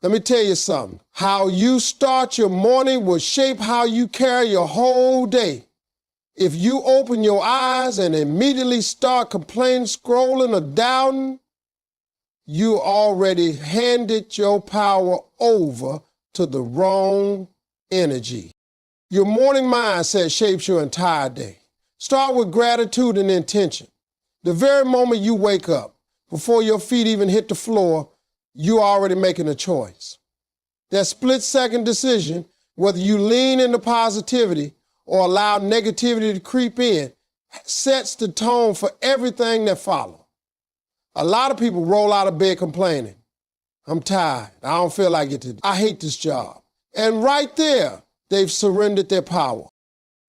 Let me tell you something. How you start your morning will shape how you carry your whole day. If you open your eyes and immediately start complaining, scrolling, or doubting, you already handed your power over to the wrong energy. Your morning mindset shapes your entire day. Start with gratitude and intention. The very moment you wake up, before your feet even hit the floor, you're already making a choice. That split-second decision, whether you lean into positivity or allow negativity to creep in, sets the tone for everything that follows. A lot of people roll out of bed complaining. I'm tired. I don't feel like it today. I hate this job. And right there, they've surrendered their power.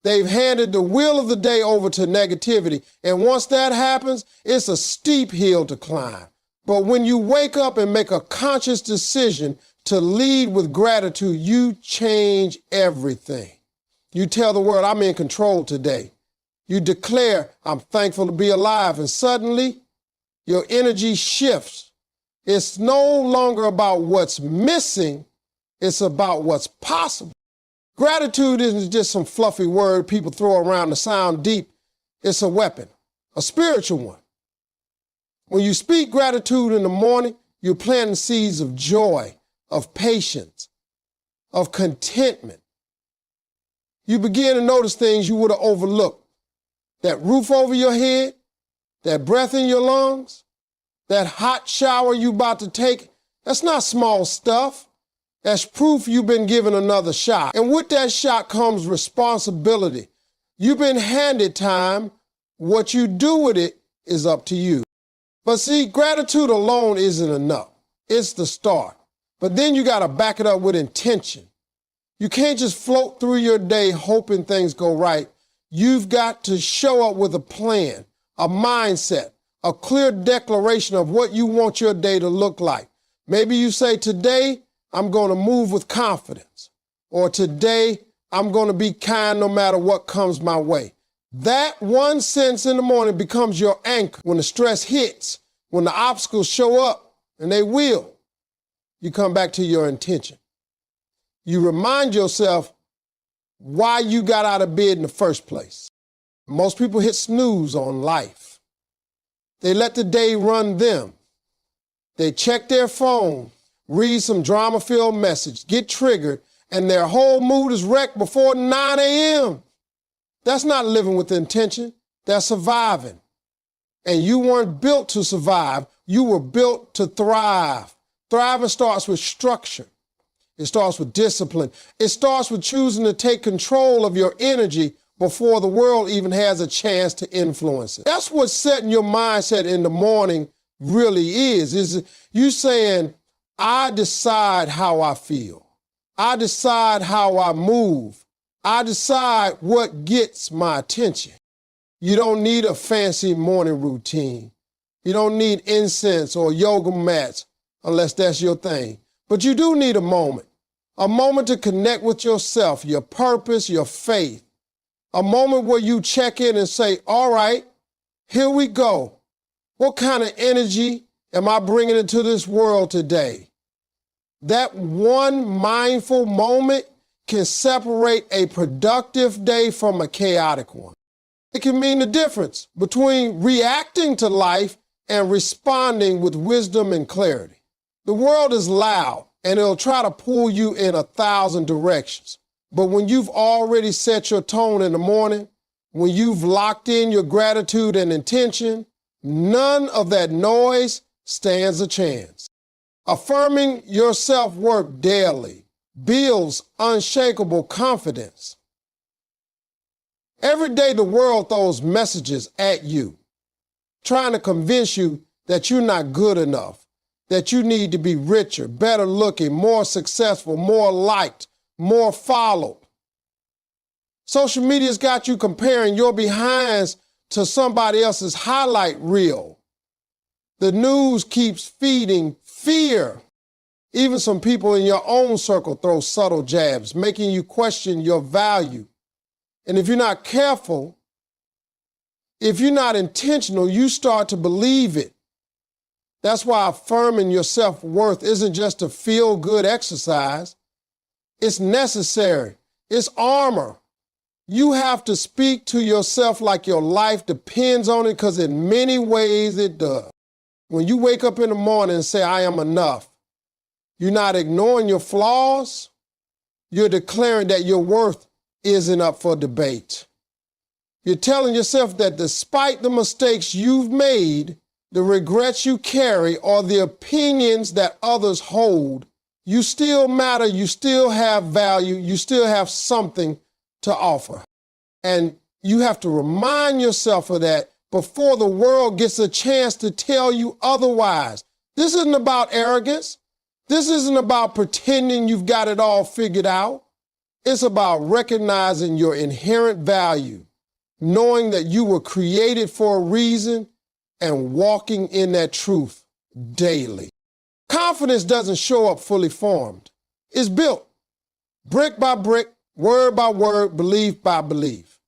They've handed the wheel of the day over to negativity. And once that happens, it's a steep hill to climb. But when you wake up and make a conscious decision to lead with gratitude, you change everything. You tell the world, I'm in control today. You declare, I'm thankful to be alive. And suddenly, your energy shifts. It's no longer about what's missing. It's about what's possible. Gratitude isn't just some fluffy word people throw around to sound deep. It's a weapon, a spiritual one. When you speak gratitude in the morning, you're planting seeds of joy, of patience, of contentment. You begin to notice things you would have overlooked. That roof over your head, that breath in your lungs, that hot shower you about to take, that's not small stuff. That's proof you've been given another shot. And with that shot comes responsibility. You've been handed time. What you do with it is up to you. But see, gratitude alone isn't enough. It's the start. But then you got to back it up with intention. You can't just float through your day hoping things go right. You've got to show up with a plan, a mindset, a clear declaration of what you want your day to look like. Maybe you say, today, I'm going to move with confidence. Or today, I'm going to be kind no matter what comes my way. That one sentence in the morning becomes your anchor. When the stress hits, when the obstacles show up, and they will, you come back to your intention. You remind yourself why you got out of bed in the first place. Most people hit snooze on life. They let the day run them. They check their phone, read some drama-filled message, get triggered, and their whole mood is wrecked before 9 a.m. That's not living with intention. That's surviving. And you weren't built to survive. You were built to thrive. Thriving starts with structure. It starts with discipline. It starts with choosing to take control of your energy before the world even has a chance to influence it. That's what setting your mindset in the morning really is you saying, I decide how I feel. I decide how I move. I decide what gets my attention. You don't need a fancy morning routine. You don't need incense or yoga mats unless that's your thing. But you do need a moment to connect with yourself, your purpose, your faith. A moment where you check in and say, all right, here we go. What kind of energy am I bringing into this world today? That one mindful moment can separate a productive day from a chaotic one. It can mean the difference between reacting to life and responding with wisdom and clarity. The world is loud and it'll try to pull you in 1,000 directions. But when you've already set your tone in the morning, when you've locked in your gratitude and intention, none of that noise stands a chance. Affirming your self-worth daily builds unshakable confidence. Every day the world throws messages at you, trying to convince you that you're not good enough, that you need to be richer, better looking, more successful, more liked, more followed. Social media's got you comparing your behinds to somebody else's highlight reel. The news keeps feeding fear. Even some people in your own circle throw subtle jabs, making you question your value. And if you're not careful, if you're not intentional, you start to believe it. That's why affirming your self-worth isn't just a feel-good exercise. It's necessary. It's armor. You have to speak to yourself like your life depends on it, because in many ways it does. When you wake up in the morning and say, I am enough, you're not ignoring your flaws. You're declaring that your worth isn't up for debate. You're telling yourself that despite the mistakes you've made, the regrets you carry, or the opinions that others hold, you still matter, you still have value, you still have something to offer. And you have to remind yourself of that before the world gets a chance to tell you otherwise. This isn't about arrogance. This isn't about pretending you've got it all figured out. It's about recognizing your inherent value, knowing that you were created for a reason, and walking in that truth daily. Confidence doesn't show up fully formed. It's built brick by brick, word by word, belief by belief.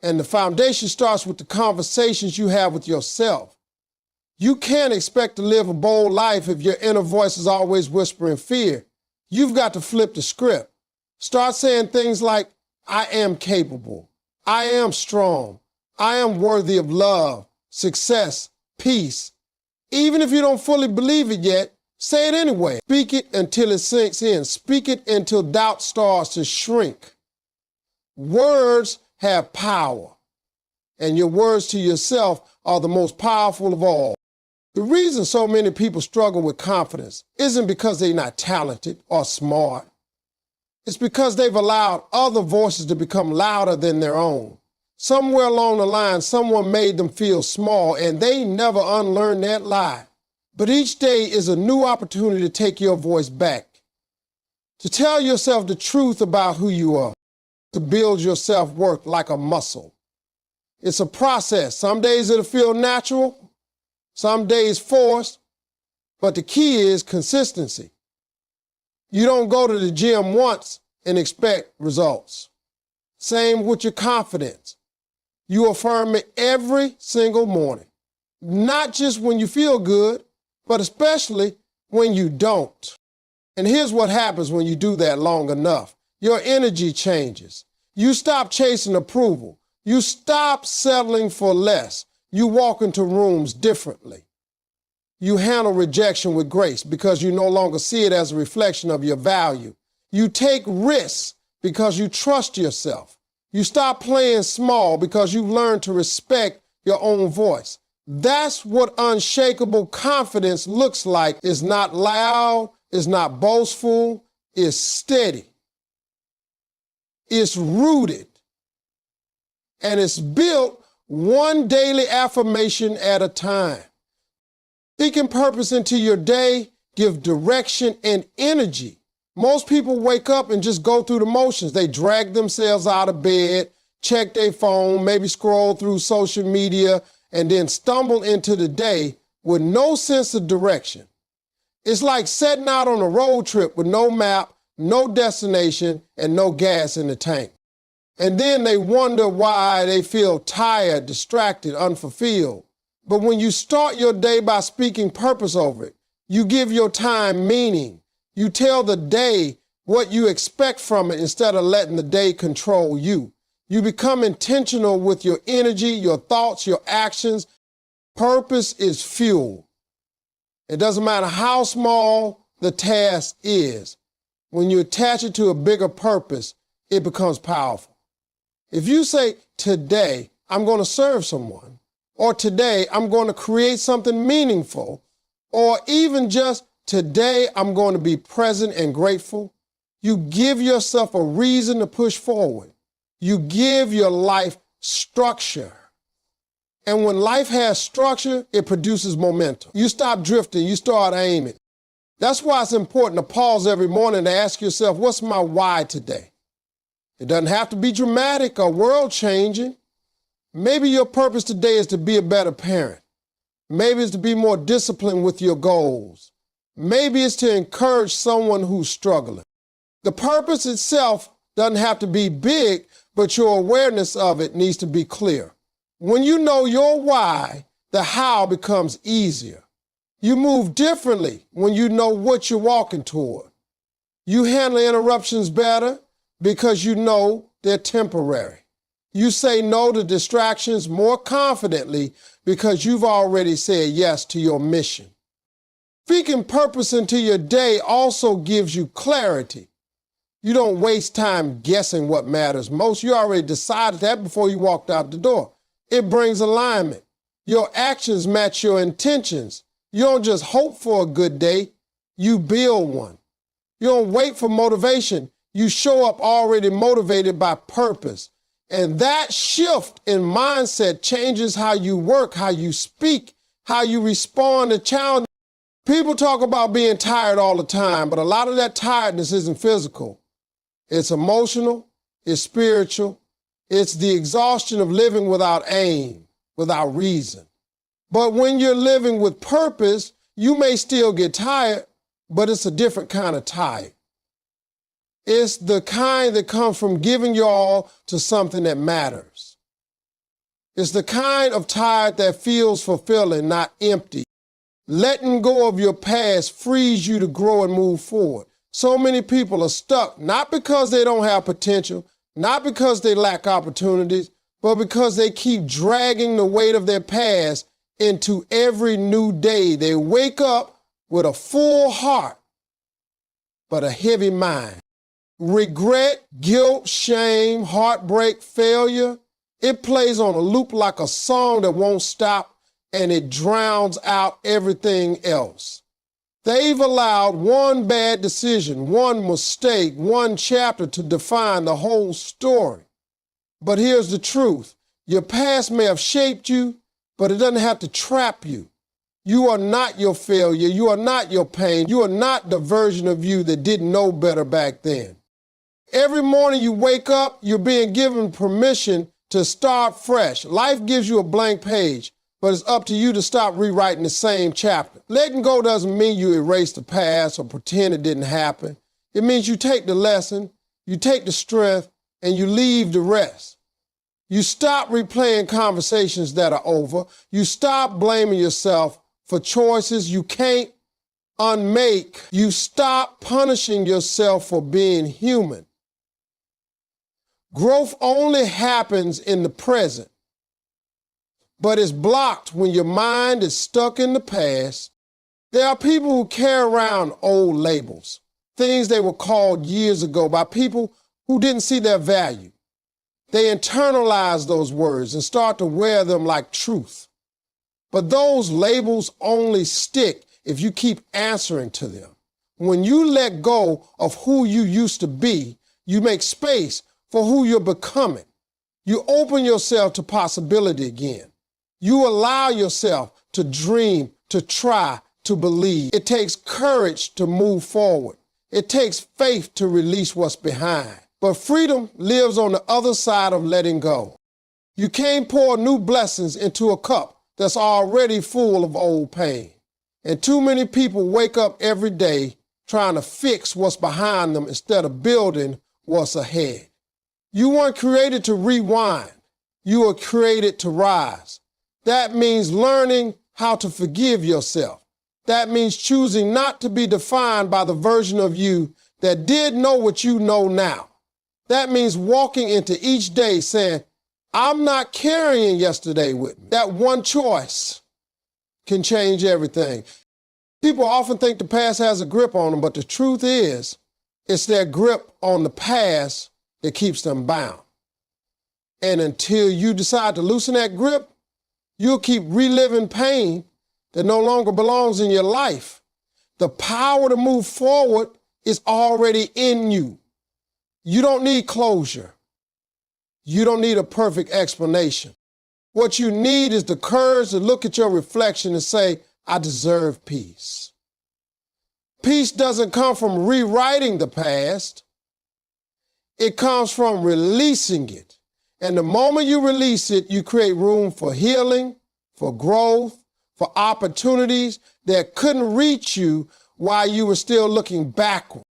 And the foundation starts with the conversations you have with yourself. You can't expect to live a bold life if your inner voice is always whispering fear. You've got to flip the script. Start saying things like, I am capable. I am strong. I am worthy of love, success, peace. Even if you don't fully believe it yet, say it anyway. Speak it until it sinks in. Speak it until doubt starts to shrink. Words have power, and your words to yourself are the most powerful of all. The reason so many people struggle with confidence isn't because they're not talented or smart. It's because they've allowed other voices to become louder than their own. Somewhere along the line, someone made them feel small, and they never unlearned that lie. But each day is a new opportunity to take your voice back, to tell yourself the truth about who you are, to build your self-worth like a muscle. It's a process. Some days it'll feel natural, some days forced, but the key is consistency. You don't go to the gym once and expect results. Same with your confidence. You affirm it every single morning, not just when you feel good, but especially when you don't. And here's what happens when you do that long enough. Your energy changes. You stop chasing approval. You stop settling for less. You walk into rooms differently. You handle rejection with grace because you no longer see it as a reflection of your value. You take risks because you trust yourself. You stop playing small because you've learned to respect your own voice. That's what unshakable confidence looks like. It's not loud, it's not boastful, it's steady. It's rooted. And it's built one daily affirmation at a time. Speaking purpose into your day, give direction and energy. Most people wake up and just go through the motions. They drag themselves out of bed, check their phone, maybe scroll through social media, and then stumble into the day with no sense of direction. It's like setting out on a road trip with no map, no destination, and no gas in the tank. And then they wonder why they feel tired, distracted, unfulfilled. But when you start your day by speaking purpose over it, you give your time meaning. You tell the day what you expect from it instead of letting the day control you. You become intentional with your energy, your thoughts, your actions. Purpose is fuel. It doesn't matter how small the task is. When you attach it to a bigger purpose, it becomes powerful. If you say, today, I'm going to serve someone, or today, I'm going to create something meaningful, or even just today, I'm going to be present and grateful, you give yourself a reason to push forward. You give your life structure. And when life has structure, it produces momentum. You stop drifting, you start aiming. That's why it's important to pause every morning to ask yourself, what's my why today? It doesn't have to be dramatic or world-changing. Maybe your purpose today is to be a better parent. Maybe it's to be more disciplined with your goals. Maybe it's to encourage someone who's struggling. The purpose itself doesn't have to be big, but your awareness of it needs to be clear. When you know your why, the how becomes easier. You move differently when you know what you're walking toward. You handle interruptions better because you know they're temporary. You say no to distractions more confidently because you've already said yes to your mission. Speaking purpose into your day also gives you clarity. You don't waste time guessing what matters most. You already decided that before you walked out the door. It brings alignment. Your actions match your intentions. You don't just hope for a good day, you build one. You don't wait for motivation. You show up already motivated by purpose. And that shift in mindset changes how you work, how you speak, how you respond to challenges. People talk about being tired all the time, but a lot of that tiredness isn't physical. It's emotional, it's spiritual, it's the exhaustion of living without aim, without reason. But when you're living with purpose, you may still get tired, but it's a different kind of tired. It's the kind that comes from giving your all to something that matters. It's the kind of tired that feels fulfilling, not empty. Letting go of your past frees you to grow and move forward. So many people are stuck, not because they don't have potential, not because they lack opportunities, but because they keep dragging the weight of their past into every new day. They wake up with a full heart, but a heavy mind. Regret, guilt, shame, heartbreak, failure, it plays on a loop like a song that won't stop, and it drowns out everything else. They've allowed one bad decision, one mistake, one chapter to define the whole story. But here's the truth. Your past may have shaped you, but it doesn't have to trap you. You are not your failure. You are not your pain. You are not the version of you that didn't know better back then. Every morning you wake up, you're being given permission to start fresh. Life gives you a blank page, but it's up to you to stop rewriting the same chapter. Letting go doesn't mean you erase the past or pretend it didn't happen. It means you take the lesson, you take the strength, and you leave the rest. You stop replaying conversations that are over. You stop blaming yourself for choices you can't unmake. You stop punishing yourself for being human. Growth only happens in the present, but it's blocked when your mind is stuck in the past. There are people who carry around old labels, things they were called years ago by people who didn't see their value. They internalize those words and start to wear them like truth. But those labels only stick if you keep answering to them. When you let go of who you used to be, you make space for who you're becoming. You open yourself to possibility again. You allow yourself to dream, to try, to believe. It takes courage to move forward. It takes faith to release what's behind. But freedom lives on the other side of letting go. You can't pour new blessings into a cup that's already full of old pain. And too many people wake up every day trying to fix what's behind them instead of building what's ahead. You weren't created to rewind. You were created to rise. That means learning how to forgive yourself. That means choosing not to be defined by the version of you that did know what you know now. That means walking into each day saying, I'm not carrying yesterday with me. That one choice can change everything. People often think the past has a grip on them, but the truth is, it's their grip on the past that keeps them bound. And until you decide to loosen that grip, you'll keep reliving pain that no longer belongs in your life. The power to move forward is already in you. You don't need closure. You don't need a perfect explanation. What you need is the courage to look at your reflection and say, I deserve peace. Peace doesn't come from rewriting the past. It comes from releasing it. And the moment you release it, you create room for healing, for growth, for opportunities that couldn't reach you while you were still looking backward.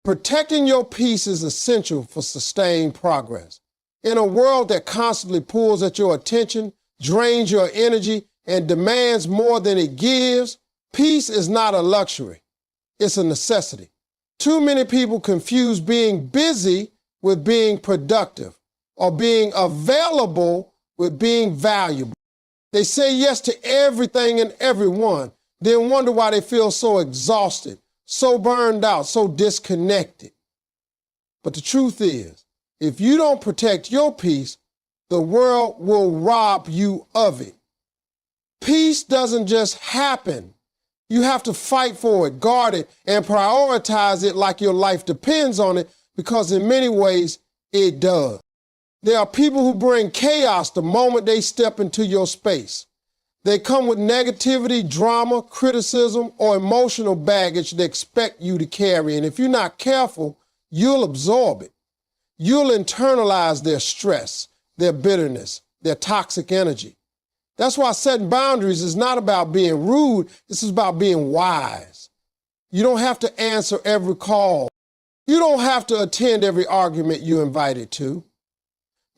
Protecting your peace is essential for sustained progress. In a world that constantly pulls at your attention, drains your energy, and demands more than it gives, Peace is not a luxury. It's a necessity. Too many people confuse being busy with being productive or being available with being valuable. They say yes to everything and everyone, then wonder why they feel so exhausted, so burned out, so disconnected. But the truth is, if you don't protect your peace, the world will rob you of it. Peace doesn't just happen. You have to fight for it, guard it, and prioritize it like your life depends on it, because in many ways, it does. There are people who bring chaos the moment they step into your space. They come with negativity, drama, criticism, or emotional baggage they expect you to carry. And if you're not careful, you'll absorb it. You'll internalize their stress, their bitterness, their toxic energy. That's why setting boundaries is not about being rude. This is about being wise. You don't have to answer every call. You don't have to attend every argument you're invited to.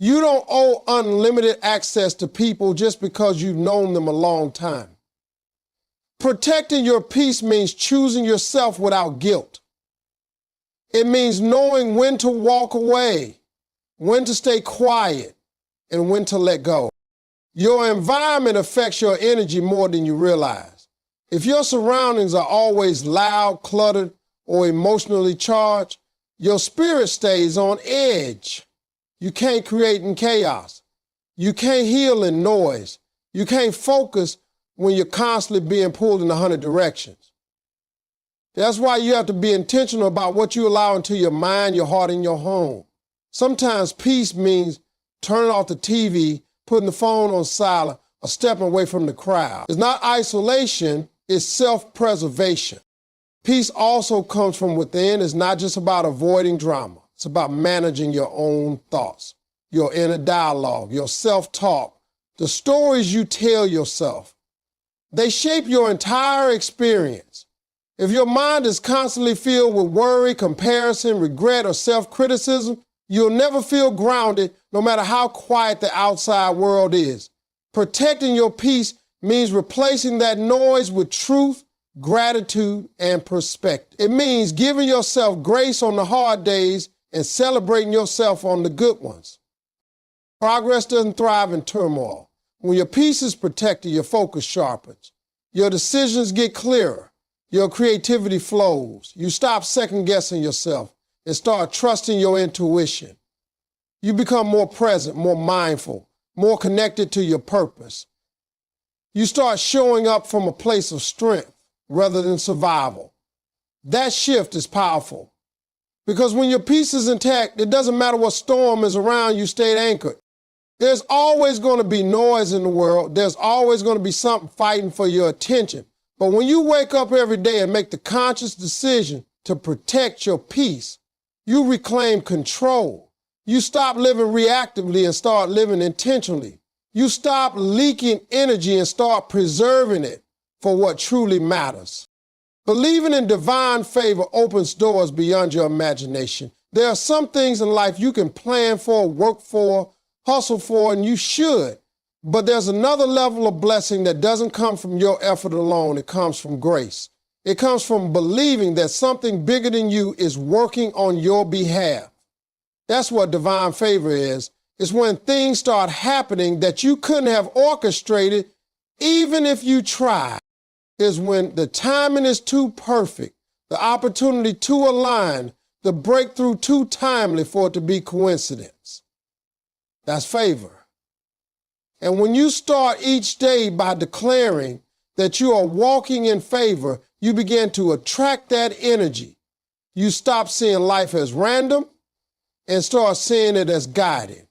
You don't owe unlimited access to people just because you've known them a long time. Protecting your peace means choosing yourself without guilt. It means knowing when to walk away, when to stay quiet, and when to let go. Your environment affects your energy more than you realize. If your surroundings are always loud, cluttered, or emotionally charged, your spirit stays on edge. You can't create in chaos. You can't heal in noise. You can't focus when you're constantly being pulled in 100 directions. That's why you have to be intentional about what you allow into your mind, your heart, and your home. Sometimes peace means turning off the TV, putting the phone on silent, or stepping away from the crowd. It's not isolation, it's self-preservation. Peace also comes from within. It's not just about avoiding drama. It's about managing your own thoughts, your inner dialogue, your self-talk, the stories you tell yourself. They shape your entire experience. If your mind is constantly filled with worry, comparison, regret, or self-criticism, you'll never feel grounded no matter how quiet the outside world is. Protecting your peace means replacing that noise with truth, gratitude, and perspective. It means giving yourself grace on the hard days and celebrating yourself on the good ones. Progress doesn't thrive in turmoil. When your peace is protected, your focus sharpens. Your decisions get clearer. Your creativity flows. You stop second-guessing yourself and start trusting your intuition. You become more present, more mindful, more connected to your purpose. You start showing up from a place of strength rather than survival. That shift is powerful. Because when your peace is intact, it doesn't matter what storm is around, you stay anchored. There's always going to be noise in the world. There's always going to be something fighting for your attention. But when you wake up every day and make the conscious decision to protect your peace, you reclaim control. You stop living reactively and start living intentionally. You stop leaking energy and start preserving it for what truly matters. Believing in divine favor opens doors beyond your imagination. There are some things in life you can plan for, work for, hustle for, and you should. But there's another level of blessing that doesn't come from your effort alone. It comes from grace. It comes from believing that something bigger than you is working on your behalf. That's what divine favor is. It's when things start happening that you couldn't have orchestrated even if you tried. Is when the timing is too perfect, the opportunity too aligned, the breakthrough too timely for it to be coincidence. That's favor. And when you start each day by declaring that you are walking in favor, you begin to attract that energy. You stop seeing life as random and start seeing it as guided.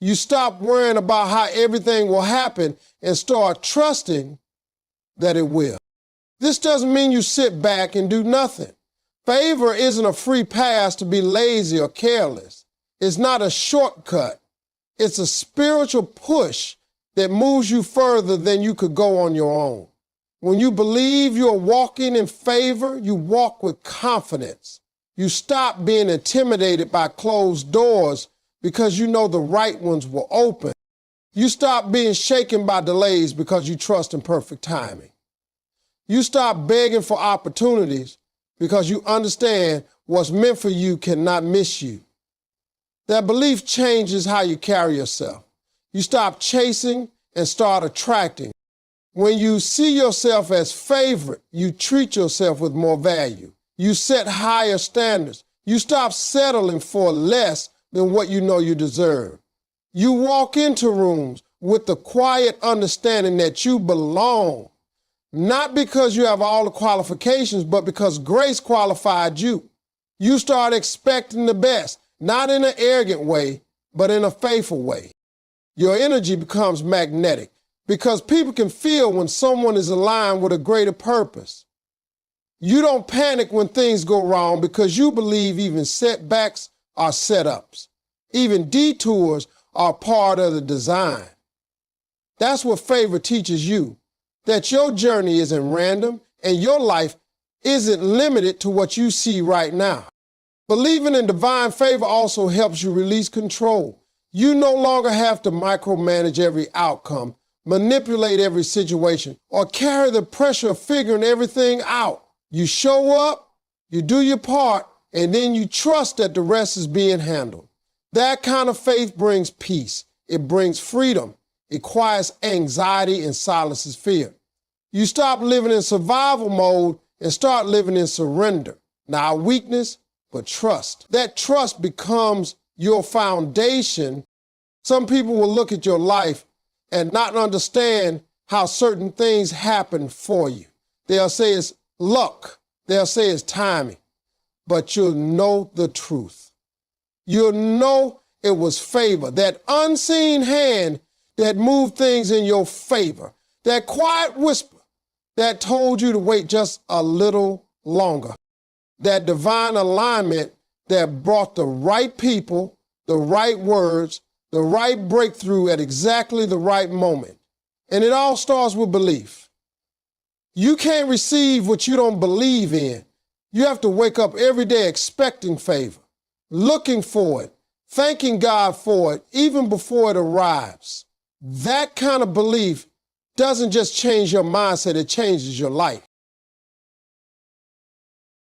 You stop worrying about how everything will happen and start trusting that it will. This doesn't mean you sit back and do nothing. Favor isn't a free pass to be lazy or careless. It's not a shortcut. It's a spiritual push that moves you further than you could go on your own. When you believe you're walking in favor, you walk with confidence. You stop being intimidated by closed doors because you know the right ones will open. You stop being shaken by delays because you trust in perfect timing. You stop begging for opportunities because you understand what's meant for you cannot miss you. That belief changes how you carry yourself. You stop chasing and start attracting. When you see yourself as favorite, you treat yourself with more value. You set higher standards. You stop settling for less than what you know you deserve. You walk into rooms with the quiet understanding that you belong, not because you have all the qualifications, but because grace qualified you. You start expecting the best, not in an arrogant way, but in a faithful way. Your energy becomes magnetic because people can feel when someone is aligned with a greater purpose. You don't panic when things go wrong because you believe even setbacks are setups. Even detours are part of the design. That's what favor teaches you, that your journey isn't random and your life isn't limited to what you see right now. Believing in divine favor also helps you release control. You no longer have to micromanage every outcome, manipulate every situation, or carry the pressure of figuring everything out. You show up, you do your part, and then you trust that the rest is being handled. That kind of faith brings peace. It brings freedom. It quiets anxiety and silences fear. You stop living in survival mode and start living in surrender. Not weakness, but trust. That trust becomes your foundation. Some people will look at your life and not understand how certain things happen for you. They'll say it's luck. They'll say it's timing. But you'll know the truth. You'll know it was favor, that unseen hand that moved things in your favor, that quiet whisper that told you to wait just a little longer, that divine alignment that brought the right people, the right words, the right breakthrough at exactly the right moment. And it all starts with belief. You can't receive what you don't believe in. You have to wake up every day expecting favor, looking for it, thanking God for it, even before it arrives. That kind of belief doesn't just change your mindset, it changes your life.